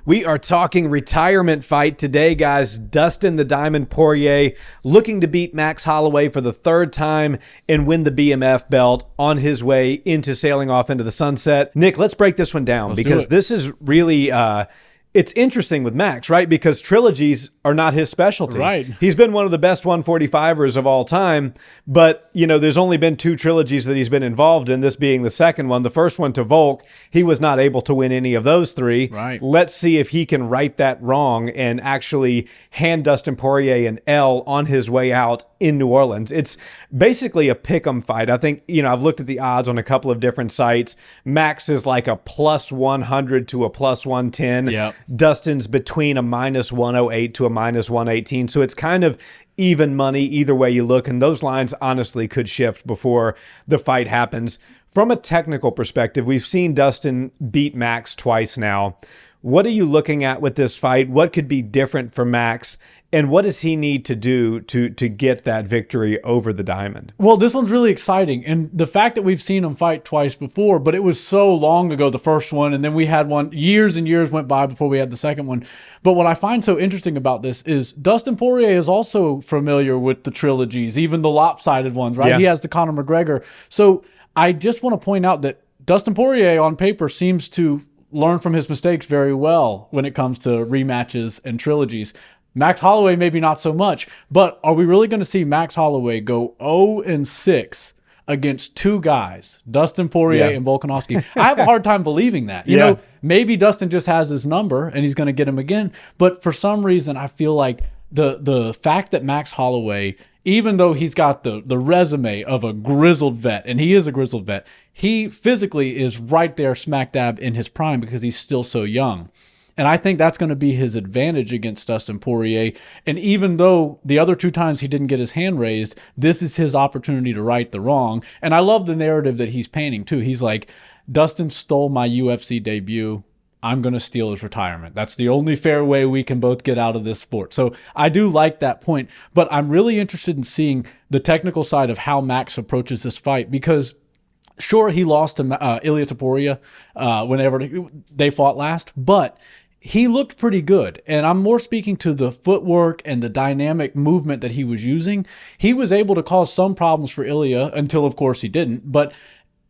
We are talking retirement fight today, guys. Dustin the Diamond Poirier looking to beat Max Holloway for the third time and win the BMF belt on his way into sailing off into the sunset. Nick, let's break this one down because this is really... it's interesting with Max, right? Because trilogies are not his specialty. Right. He's been one of the best 145ers of all time, but, you know, there's only been 2 trilogies that he's been involved in, this being the second one. The first one to Volk, he was not able to win any of those 3. Right. Let's see if he can right that wrong and actually hand Dustin Poirier an L on his way out in New Orleans. It's basically a pick'em fight. I think, you know, I've looked at the odds on a couple of different sites. Max is like a plus 100 to a plus 110. Yep. Dustin's between a minus 108 to a minus 118. So it's kind of even money either way you look. And those lines honestly could shift before the fight happens. From a technical perspective, we've seen Dustin beat Max twice now. What are you looking at with this fight? What could be different for Max? And what does he need to do to get that victory over the Diamond? Well, this one's really exciting. And the fact that we've seen him fight twice before, but it was so long ago, the first one, and then we had one, years and years went by before we had the second one. But what I find so interesting about this is Dustin Poirier is also familiar with the trilogies, even the lopsided ones, right? Yeah. He has the Conor McGregor. So I just want to point out that Dustin Poirier on paper seems to learn from his mistakes very well when it comes to rematches and trilogies. Max Holloway, maybe not so much, but are we really going to see Max Holloway go 0-6 against 2 guys, Dustin Poirier and Volkanovski? I have a hard time believing that. You know, maybe Dustin just has his number and he's going to get him again, but for some reason, I feel like the fact that Max Holloway, even though he's got the resume of a grizzled vet, and he is a grizzled vet, he physically is right there smack dab in his prime because he's still so young. And I think that's going to be his advantage against Dustin Poirier. And even though the other 2 times he didn't get his hand raised, this is his opportunity to right the wrong. And I love the narrative that he's painting too. He's like, Dustin stole my UFC debut. I'm going to steal his retirement. That's the only fair way we can both get out of this sport. So I do like that point. But I'm really interested in seeing the technical side of how Max approaches this fight because sure, he lost to Ilia Topuria whenever they fought last, but he looked pretty good. And I'm more speaking to the footwork and the dynamic movement that he was using. He was able to cause some problems for Ilia until, of course, he didn't. But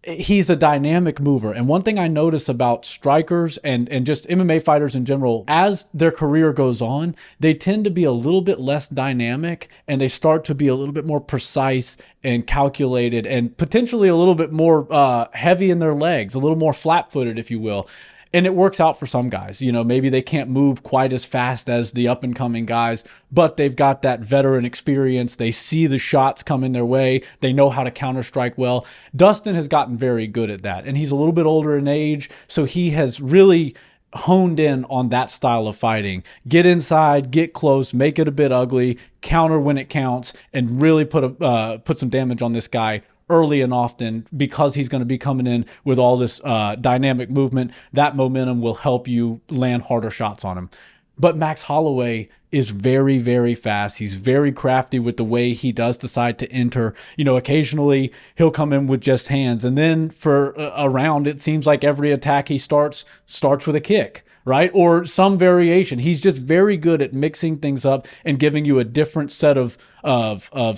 he's a dynamic mover. And one thing I notice about strikers and just MMA fighters in general, as their career goes on, they tend to be a little bit less dynamic and they start to be a little bit more precise and calculated and potentially a little bit more heavy in their legs, a little more flat-footed, if you will. And it works out for some guys. You know, maybe they can't move quite as fast as the up-and-coming guys, but they've got that veteran experience. They see the shots coming their way. They know how to counter-strike well. Dustin has gotten very good at that, and he's a little bit older in age, so he has really honed in on that style of fighting. Get inside, get close, make it a bit ugly, counter when it counts, and really put some damage on this guy early and often because he's going to be coming in with all this dynamic movement. That momentum will help you land harder shots on him. But Max Holloway is very, very fast. He's very crafty with the way he does decide to enter. You know, occasionally he'll come in with just hands. And then for a round, it seems like every attack he starts with a kick, right? Or some variation. He's just very good at mixing things up and giving you a different set of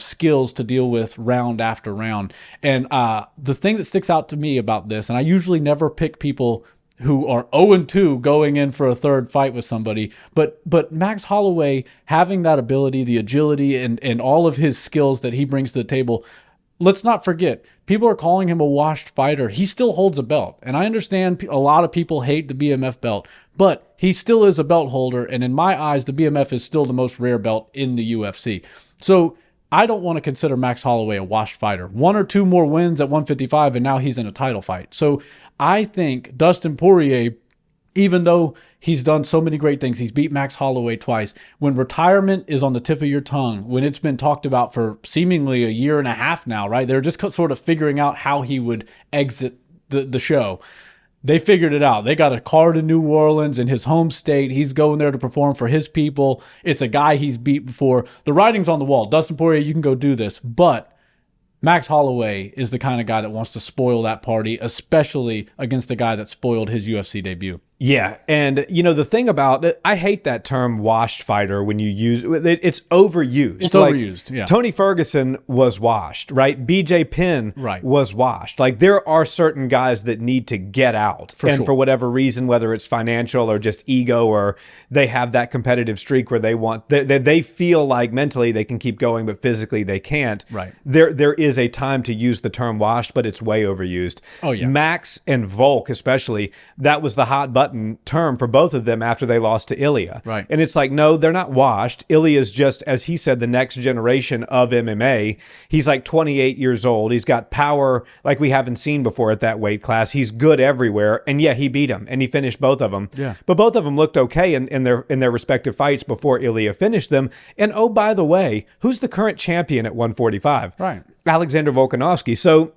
skills to deal with round after round. And the thing that sticks out to me about this, and I usually never pick people who are 0-2 going in for a third fight with somebody, but Max Holloway having that ability, the agility, and all of his skills that he brings to the table. Let's not forget, people are calling him a washed fighter. He still holds a belt. And I understand a lot of people hate the BMF belt, but he still is a belt holder. And in my eyes, the BMF is still the most rare belt in the UFC. So I don't want to consider Max Holloway a washed fighter. 1 or 2 more wins at 155, and now he's in a title fight. So I think Dustin Poirier, even though he's done so many great things, he's beat Max Holloway twice. When retirement is on the tip of your tongue, when it's been talked about for seemingly a year and a half now, right? They're just sort of figuring out how he would exit the show. They figured it out. They got a card in New Orleans in his home state. He's going there to perform for his people. It's a guy he's beat before. The writing's on the wall. Dustin Poirier, you can go do this. But Max Holloway is the kind of guy that wants to spoil that party, especially against the guy that spoiled his UFC debut. Yeah, and the thing about it, I hate that term "washed fighter" when you use it. It's overused. It's overused. Yeah. Tony Ferguson was washed, right? BJ Penn Right. was washed. Like, there are certain guys that need to get out, and sure. for whatever reason, whether it's financial or just ego, or they have that competitive streak where they feel like mentally they can keep going, but physically they can't. Right. There is a time to use the term "washed," but it's way overused. Oh, yeah. Max and Volk, especially, that was the hot button term for both of them after they lost to Ilya. Right. And it's like, no, they're not washed. Ilya's just, as he said, the next generation of MMA. He's like 28 years old. He's got power like we haven't seen before at that weight class. He's good everywhere. And yeah, he beat him and he finished both of them. Yeah. But both of them looked okay in their respective fights before Ilya finished them. And oh, by the way, who's the current champion at 145? Right. Alexander Volkanovski. So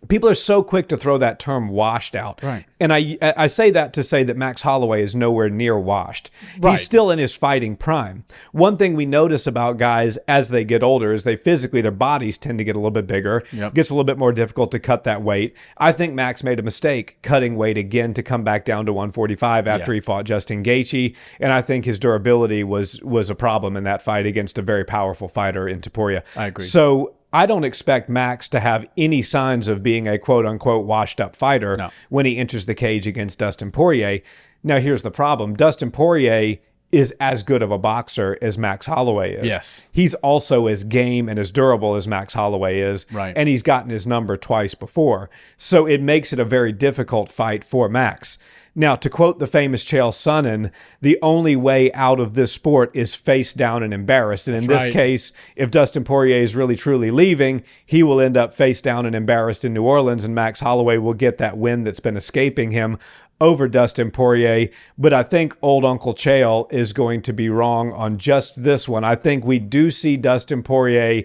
people are so quick to throw that term "washed" out. Right. And I say that to say that Max Holloway is nowhere near washed. Right. He's still in his fighting prime. One thing we notice about guys as they get older is their bodies tend to get a little bit bigger. Yep. Gets a little bit more difficult to cut that weight. I think Max made a mistake cutting weight again to come back down to 145 after he fought Justin Gaethje. And I think his durability was a problem in that fight against a very powerful fighter in Poirier. I agree. So I don't expect Max to have any signs of being a quote-unquote washed-up fighter when he enters the cage against Dustin Poirier. Now, here's the problem. Dustin Poirier is as good of a boxer as Max Holloway is. Yes. He's also as game and as durable as Max Holloway is. Right. And he's gotten his number twice before. So it makes it a very difficult fight for Max. Now, to quote the famous Chael Sonnen, the only way out of this sport is face down and embarrassed. And in this case, if Dustin Poirier is really truly leaving, he will end up face down and embarrassed in New Orleans, and Max Holloway will get that win that's been escaping him over Dustin Poirier. But I think old Uncle Chael is going to be wrong on just this one. I think we do see Dustin Poirier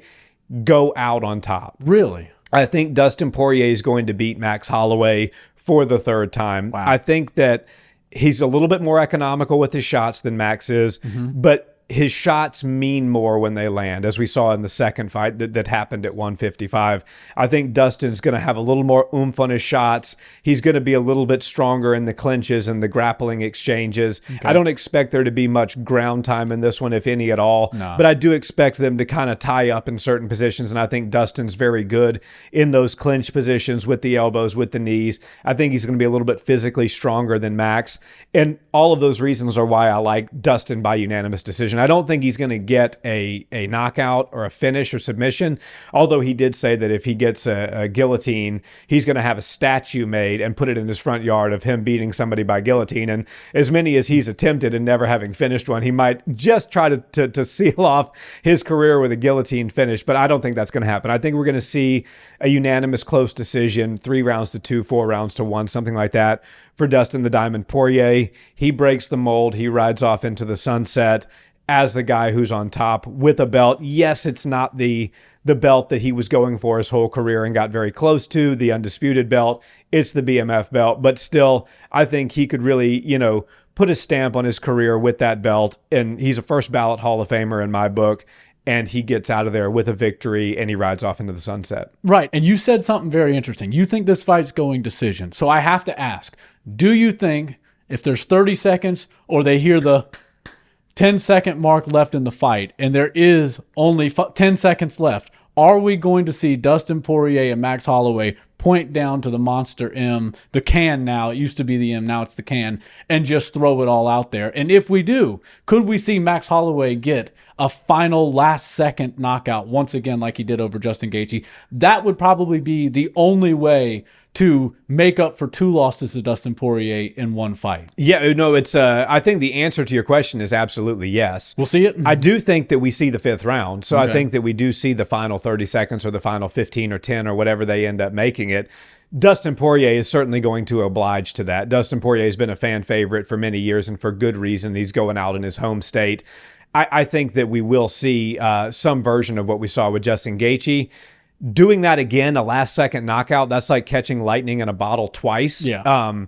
go out on top. Really? I think Dustin Poirier is going to beat Max Holloway for the third time. Wow. I think that he's a little bit more economical with his shots than Max is, but his shots mean more when they land, as we saw in the second fight that happened at 155. I think Dustin's going to have a little more oomph on his shots. He's going to be a little bit stronger in the clinches and the grappling exchanges. Okay. I don't expect there to be much ground time in this one, if any at all. No. But I do expect them to kind of tie up in certain positions, and I think Dustin's very good in those clinch positions with the elbows, with the knees. I think he's going to be a little bit physically stronger than Max. And all of those reasons are why I like Dustin by unanimous decision. I don't think he's going to get a knockout or a finish or submission, although he did say that if he gets a guillotine, he's going to have a statue made and put it in his front yard of him beating somebody by guillotine. And as many as he's attempted and never having finished one, he might just try to seal off his career with a guillotine finish. But I don't think that's going to happen. I think we're going to see a unanimous close decision, 3 rounds to 2, 4 rounds to 1, something like that, for Dustin the Diamond Poirier. He breaks the mold. He rides off into the sunset as the guy who's on top with a belt. Yes, it's not the belt that he was going for his whole career and got very close to, the undisputed belt. It's the BMF belt. But still, I think he could really, put a stamp on his career with that belt. And he's a first ballot Hall of Famer in my book. And he gets out of there with a victory and he rides off into the sunset. Right. And you said something very interesting. You think this fight's going decision. So I have to ask, do you think if there's 30 seconds or they hear the 10-second mark left in the fight, and there is only 10 seconds left, are we going to see Dustin Poirier and Max Holloway point down to the Monster M, the can now, it used to be the M, now it's the can, and just throw it all out there? And if we do, could we see Max Holloway get a final last-second knockout once again like he did over Justin Gaethje? That would probably be the only way to make up for 2 losses to Dustin Poirier in one fight. Yeah, no, it's. I think the answer to your question is absolutely yes. We'll see it. I do think that we see the 5th round. So okay. I think that we do see the final 30 seconds or the final 15 or 10 or whatever they end up making it. Dustin Poirier is certainly going to oblige to that. Dustin Poirier has been a fan favorite for many years and for good reason. He's going out in his home state. I think that we will see some version of what we saw with Justin Gaethje. Doing that again, a last-second knockout, that's like catching lightning in a bottle twice. Yeah.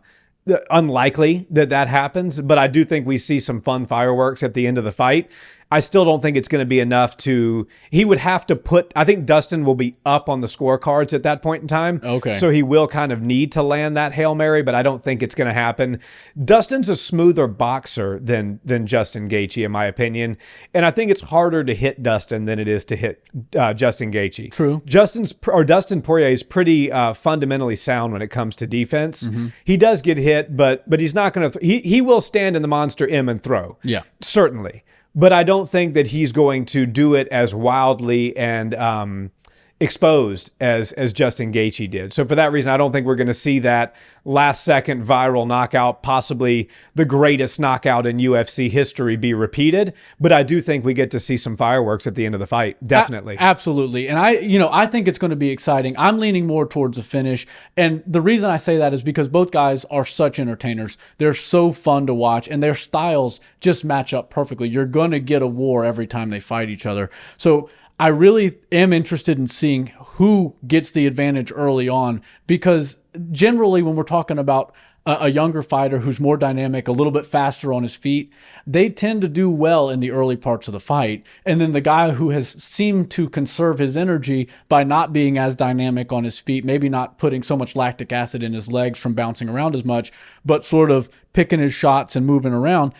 Unlikely that happens, but I do think we see some fun fireworks at the end of the fight. I still don't think it's going to be enough to, he would have to put, I think Dustin will be up on the scorecards at that point in time. Okay. So he will kind of need to land that Hail Mary, but I don't think it's going to happen. Dustin's a smoother boxer than Justin Gaethje, in my opinion. And I think it's harder to hit Dustin than it is to hit Justin Gaethje. True. Dustin Poirier is pretty fundamentally sound when it comes to defense. He does get hit, but he's not going to, he will stand in the monster M and throw. Yeah. Certainly. But I don't think that he's going to do it as wildly and exposed as Justin Gaethje did. So for that reason, I don't think we're going to see that last second viral knockout, possibly the greatest knockout in UFC history, be repeated. But I do think we get to see some fireworks at the end of the fight. Definitely. Absolutely. And I think it's going to be exciting. I'm leaning more towards the finish. And the reason I say that is because both guys are such entertainers. They're so fun to watch and their styles just match up perfectly. You're going to get a war every time they fight each other. So I really am interested in seeing who gets the advantage early on, because generally when we're talking about a younger fighter who's more dynamic, a little bit faster on his feet, they tend to do well in the early parts of the fight. And then the guy who has seemed to conserve his energy by not being as dynamic on his feet, maybe not putting so much lactic acid in his legs from bouncing around as much, but sort of picking his shots and moving around,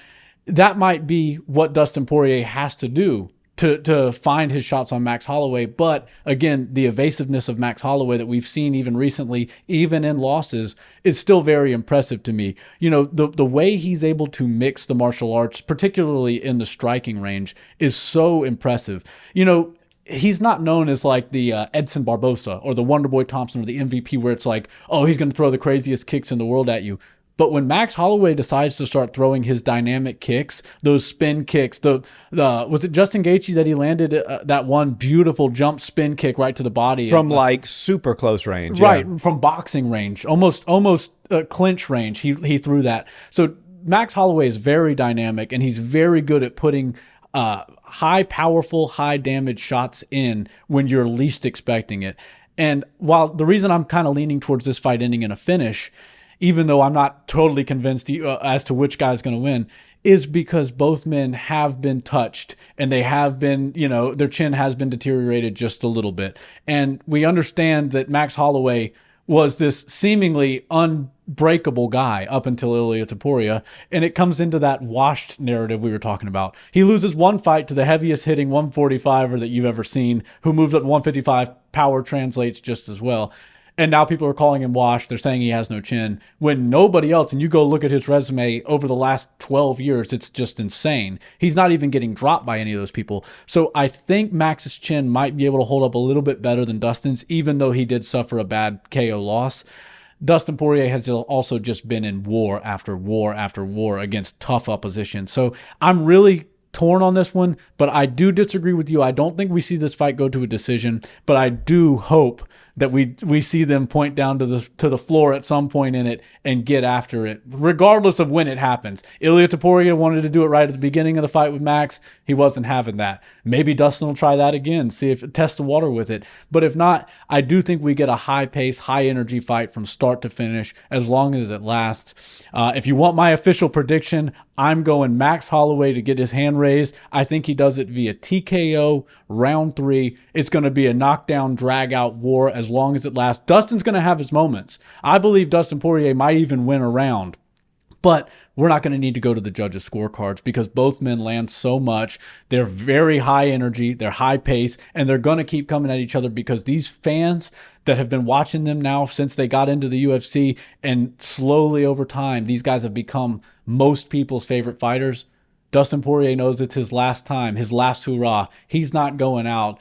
that might be what Dustin Poirier has to do to find his shots on Max Holloway. But again, the evasiveness of Max Holloway that we've seen even recently, even in losses, is still very impressive to me. You know, the way he's able to mix the martial arts, particularly in the striking range, is so impressive. You know, he's not known as like the Edson Barbosa or the Wonderboy Thompson or the MVP, where it's like, oh, he's going to throw the craziest kicks in the world at you. But when Max Holloway decides to start throwing his dynamic kicks, those spin kicks, was it Justin Gaethje that he landed that one beautiful jump spin kick right to the body from like super close range, right? Yeah. From boxing range, almost clinch range. He threw that. So Max Holloway is very dynamic, and he's very good at putting high, powerful, high damage shots in when you're least expecting it. And while the reason I'm kind of leaning towards this fight ending in a finish, even though I'm not totally convinced as to which guy's going to win, is because both men have been touched and they have been, their chin has been deteriorated just a little bit. And we understand that Max Holloway was this seemingly unbreakable guy up until Ilia Topuria, and it comes into that washed narrative we were talking about. He loses one fight to the heaviest hitting 145er that you've ever seen, who moves at 155, power translates just as well. And now people are calling him washed. They're saying he has no chin, when nobody else, and you go look at his resume over the last 12 years, it's just insane. He's not even getting dropped by any of those people. So I think Max's chin might be able to hold up a little bit better than Dustin's, even though he did suffer a bad KO loss. Dustin Poirier has also just been in war after war after war against tough opposition. So I'm really torn on this one, but I do disagree with you. I don't think we see this fight go to a decision, but I do hope that we see them point down to the floor at some point in it and get after it, regardless of when it happens. Ilia Topuria wanted to do it right at the beginning of the fight with Max. He wasn't having that. Maybe Dustin will try that again, test the water with it. But if not, I do think we get a high-pace, high-energy fight from start to finish, as long as it lasts. If you want my official prediction, I'm going Max Holloway to get his hand raised. I think he does it via TKO, round 3. It's going to be a knockdown, drag-out war as long as it lasts. Dustin's going to have his moments. I believe Dustin Poirier might even win a round. But we're not going to need to go to the judges' scorecards, because both men land so much. They're very high energy, they're high pace, and they're going to keep coming at each other, because these fans that have been watching them now since they got into the UFC, and slowly over time, these guys have become most people's favorite fighters. Dustin Poirier knows it's his last time, his last hurrah. He's not going out,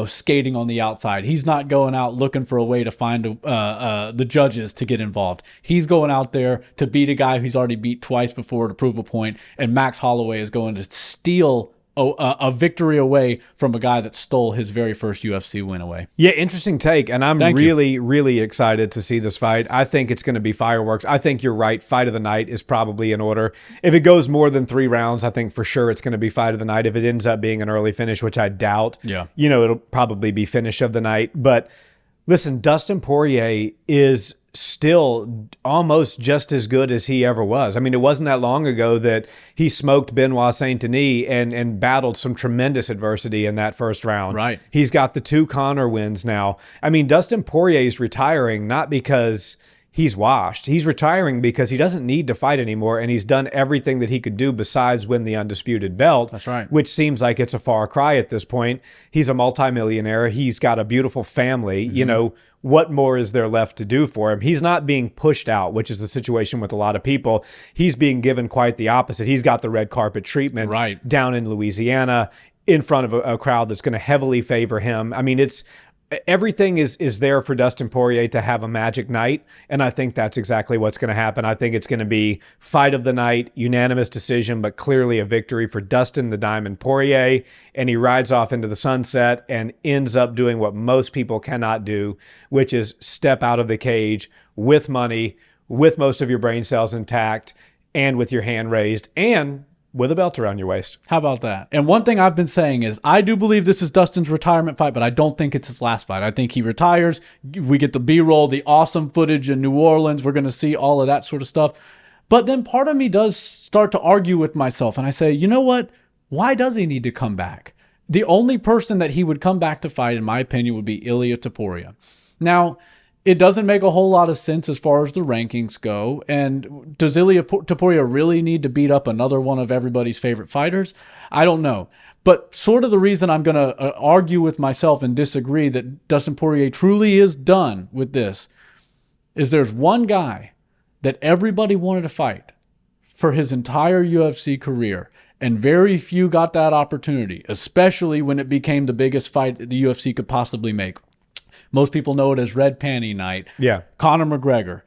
skating on the outside. He's not going out looking for a way to find the judges to get involved. He's going out there to beat a guy who's already beat twice before to prove a point, and Max Holloway is going to steal a victory away from a guy that stole his very first UFC win away. Yeah, interesting take, and I'm really excited to see this fight. I think it's going to be fireworks. I think you're right. Fight of the night is probably in order. If it goes more than 3 rounds, I think for sure it's going to be fight of the night. If it ends up being an early finish, which I doubt, it'll probably be finish of the night. But listen, Dustin Poirier is still almost just as good as he ever was. I mean, it wasn't that long ago that he smoked Benoit Saint-Denis and battled some tremendous adversity in that first round. Right. He's got the 2 Conor wins now. I mean, Dustin Poirier is retiring not because he's washed. He's retiring because he doesn't need to fight anymore, and he's done everything that he could do besides win the undisputed belt. That's right. Which seems like it's a far cry at this point. He's a multimillionaire. He's got a beautiful family. You know, what more is there left to do for him? He's not being pushed out, which is the situation with a lot of people. He's being given quite the opposite. He's got the red carpet treatment down in Louisiana in front of a crowd that's going to heavily favor him. I mean, everything is there for Dustin Poirier to have a magic night, and I think that's exactly what's going to happen. I think it's going to be fight of the night, unanimous decision, but clearly a victory for Dustin the Diamond Poirier, and he rides off into the sunset and ends up doing what most people cannot do, which is step out of the cage with money, with most of your brain cells intact, and with your hand raised, and with a belt around your waist. How about that? And one thing I've been saying is I do believe this is Dustin's retirement fight, but I don't think it's his last fight. I think he retires. We get the B-roll, the awesome footage in New Orleans. We're going to see all of that sort of stuff. But then part of me does start to argue with myself, and I say, you know what? Why does he need to come back? The only person that he would come back to fight, in my opinion, would be Ilia Topuria. Now, it doesn't make a whole lot of sense as far as the rankings go. And does Ilia Topuria really need to beat up another one of everybody's favorite fighters? I don't know. But sort of the reason I'm going to argue with myself and disagree that Dustin Poirier truly is done with this is there's one guy that everybody wanted to fight for his entire UFC career, and very few got that opportunity, especially when it became the biggest fight that the UFC could possibly make. Most people know it as Red Panty Night. Yeah. Conor McGregor.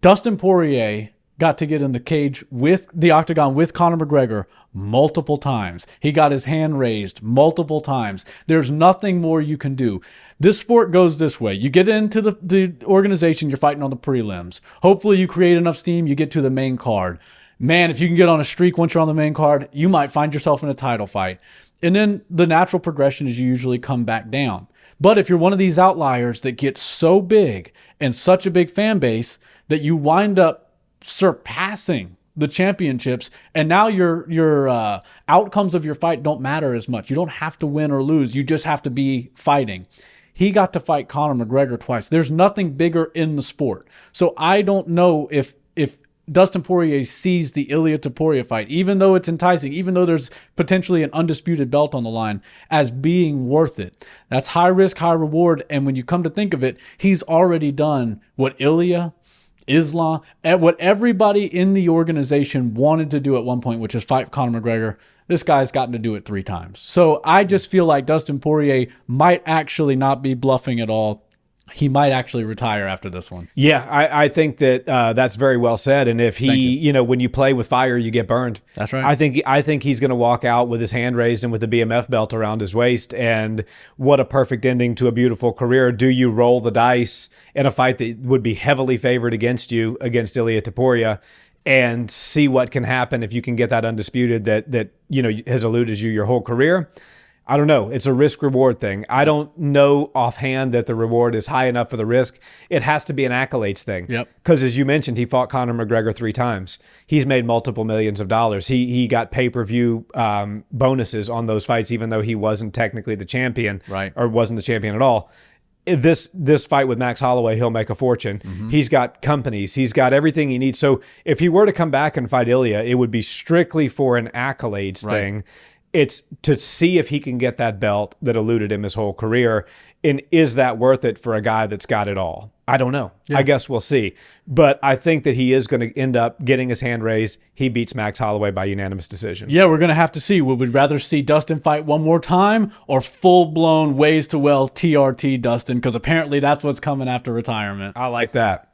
Dustin Poirier got to get in the cage with the octagon with Conor McGregor multiple times. He got his hand raised multiple times. There's nothing more you can do. This sport goes this way. You get into the organization, you're fighting on the prelims. Hopefully you create enough steam, you get to the main card. Man, if you can get on a streak once you're on the main card, you might find yourself in a title fight. And then the natural progression is you usually come back down. But if you're one of these outliers that gets so big and such a big fan base that you wind up surpassing the championships, and now your outcomes of your fight don't matter as much. You don't have to win or lose. You just have to be fighting. He got to fight Conor McGregor twice. There's nothing bigger in the sport. So I don't know if Dustin Poirier sees the Ilia Topuria fight, even though it's enticing, even though there's potentially an undisputed belt on the line, as being worth it. That's high risk, high reward. And when you come to think of it, he's already done what Ilia, Islam, and what everybody in the organization wanted to do at one point, which is fight Conor McGregor. This guy's gotten to do it 3 times. So I just feel like Dustin Poirier might actually not be bluffing at all. He might actually retire after this one. Yeah, I think that that's very well said. And if he, when you play with fire, you get burned. That's right. I think he's going to walk out with his hand raised and with the BMF belt around his waist. And what a perfect ending to a beautiful career. Do you roll the dice in a fight that would be heavily favored against you, against Ilia Topuria, and see what can happen if you can get that undisputed that has eluded you your whole career? I don't know. It's a risk-reward thing. I don't know offhand that the reward is high enough for the risk. It has to be an accolades thing. Yep. Because as you mentioned, he fought Conor McGregor 3 times. He's made multiple millions of dollars. He got pay-per-view bonuses on those fights, even though he wasn't technically the champion, right, or wasn't the champion at all. This fight with Max Holloway, he'll make a fortune. Mm-hmm. He's got companies. He's got everything he needs. So if he were to come back and fight Ilia, it would be strictly for an accolades thing. It's to see if he can get that belt that eluded him his whole career. And is that worth it for a guy that's got it all? I don't know. Yeah. I guess we'll see. But I think that he is going to end up getting his hand raised. He beats Max Holloway by unanimous decision. Yeah, we're going to have to see. Would we rather see Dustin fight one more time or full-blown ways to well TRT Dustin? Because apparently that's what's coming after retirement. I like that.